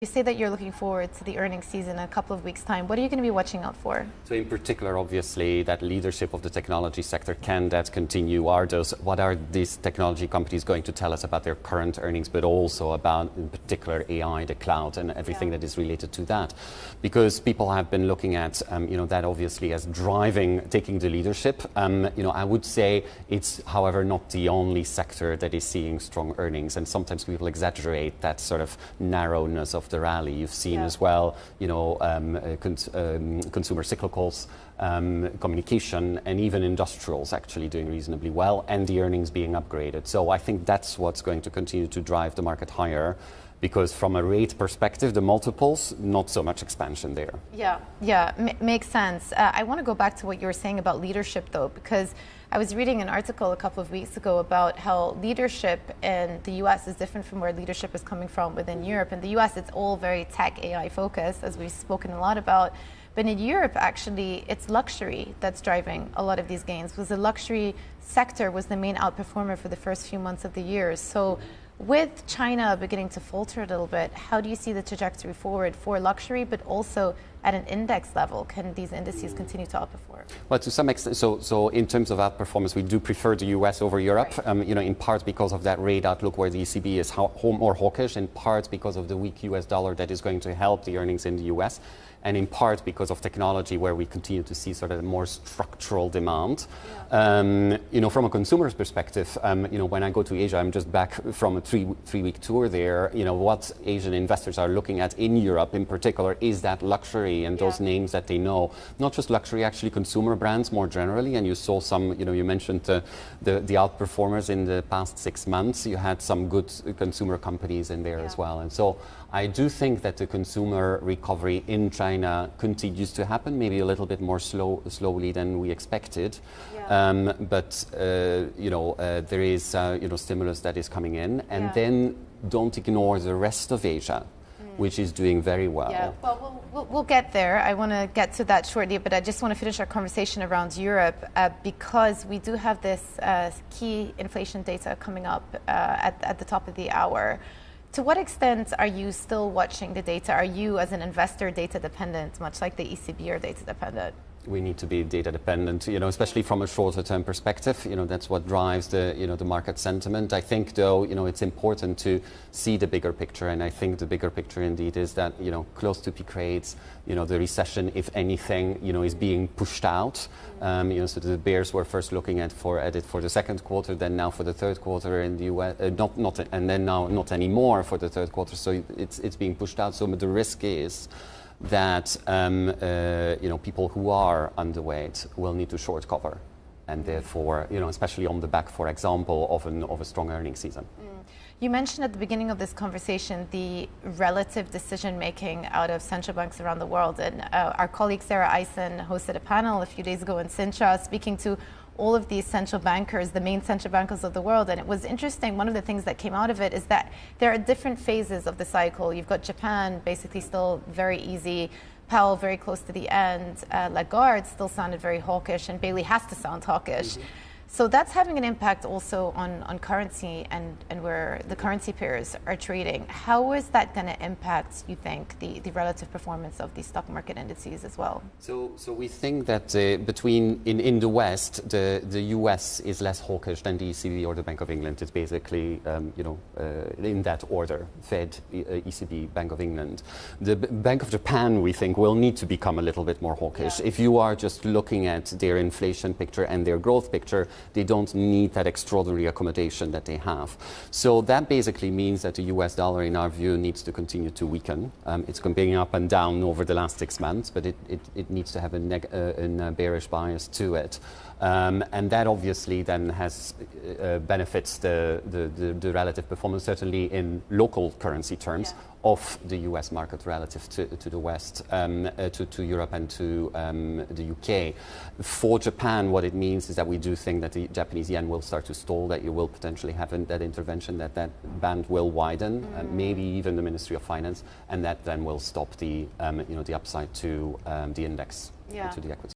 You say that you're looking forward to the earnings season in a couple of weeks' time. What are you going to be watching out for? So in particular, obviously, that leadership of the technology sector, can that continue? What are these technology companies going to tell us about their current earnings, but also about, in particular, AI, the cloud, and everything that is related to that? Because people have been looking at, that obviously as taking the leadership. I would say it's, however, not the only sector that is seeing strong earnings, and sometimes people exaggerate that sort of narrowness of the rally. You've seen as well, consumer cyclicals, communication, and even industrials actually doing reasonably well, and the earnings being upgraded. So I think that's what's going to continue to drive the market higher, because from a rate perspective, the multiples, not so much expansion there. Makes sense. I want to go back to what you were saying about leadership, though, because I was reading an article a couple of weeks ago about how leadership in the US is different from where leadership is coming from within Europe. In the US, it's all very tech AI focused, as we've spoken a lot about. But in Europe, actually, it's luxury that's driving a lot of these gains, because the luxury sector was the main outperformer for the first few months of the year. So with China beginning to falter a little bit, how do you see the trajectory forward for luxury, but also at an index level? Can these indices continue to outperform? Well, to some extent, so in terms of outperformance, we do prefer the US over Europe, right. In part because of that rate outlook where the ECB is more hawkish, in part because of the weak US dollar that is going to help the earnings in the US, and in part because of technology, where we continue to see sort of a more structural demand. From a consumer's perspective, when I go to Asia, I'm just back from a three-week tour there. What Asian investors are looking at in Europe in particular is that luxury and those names that they know. Not just luxury, actually consumer brands more generally. And you saw some, you mentioned the outperformers in the past 6 months. You had some good consumer companies in there as well. And so I do think that the consumer recovery in China continues to happen, maybe a little bit more slowly than we expected. But there is stimulus that is coming in, and then don't ignore the rest of Asia, which is doing very well. Well, we'll get there. I want to get to that shortly, but I just want to finish our conversation around Europe because we do have this key inflation data coming up at the top of the hour. To what extent are you still watching the data? Are you, as an investor, data dependent, much like the ECB are data dependent? We need to be data dependent, especially from a shorter term perspective. That's what drives the market sentiment. I think, though, it's important to see the bigger picture, and I think the bigger picture indeed is that, close to peak rates, the recession, if anything, is being pushed out. So the bears were first looking at it for the second quarter, then now for the third quarter in the US, and then now not anymore for the third quarter. So it's being pushed out. So the risk is that people who are underweight will need to short cover, and therefore, especially on the back, for example, of a strong earnings season. You mentioned at the beginning of this conversation the relative decision making out of central banks around the world, and our colleague Sarah Eisen hosted a panel a few days ago in Sintra speaking to all of these central bankers, the main central bankers of the world. And it was interesting, one of the things that came out of it is that there are different phases of the cycle. You've got Japan basically still very easy, Powell very close to the end, Lagarde still sounded very hawkish, and Bailey has to sound hawkish. So that's having an impact also on currency and where the currency pairs are trading. How is that going to impact, you think, the relative performance of the stock market indices as well? So we think that in the West, the US is less hawkish than the ECB or the Bank of England. It's basically in that order: Fed, ECB, Bank of England. The Bank of Japan, we think, will need to become a little bit more hawkish. If you are just looking at their inflation picture and their growth picture, they don't need that extraordinary accommodation that they have. So that basically means that the US dollar, in our view, needs to continue to weaken. It's been up and down over the last 6 months, but it needs to have a bearish bias to it. And that obviously then has benefits the relative performance, certainly in local currency terms, of the US market relative to the West, to Europe and to the UK. For Japan, what it means is that we do think that the Japanese yen will start to stall, that you will potentially have that intervention, that band will widen, maybe even the Ministry of Finance, and that then will stop the upside to the index, to the equity.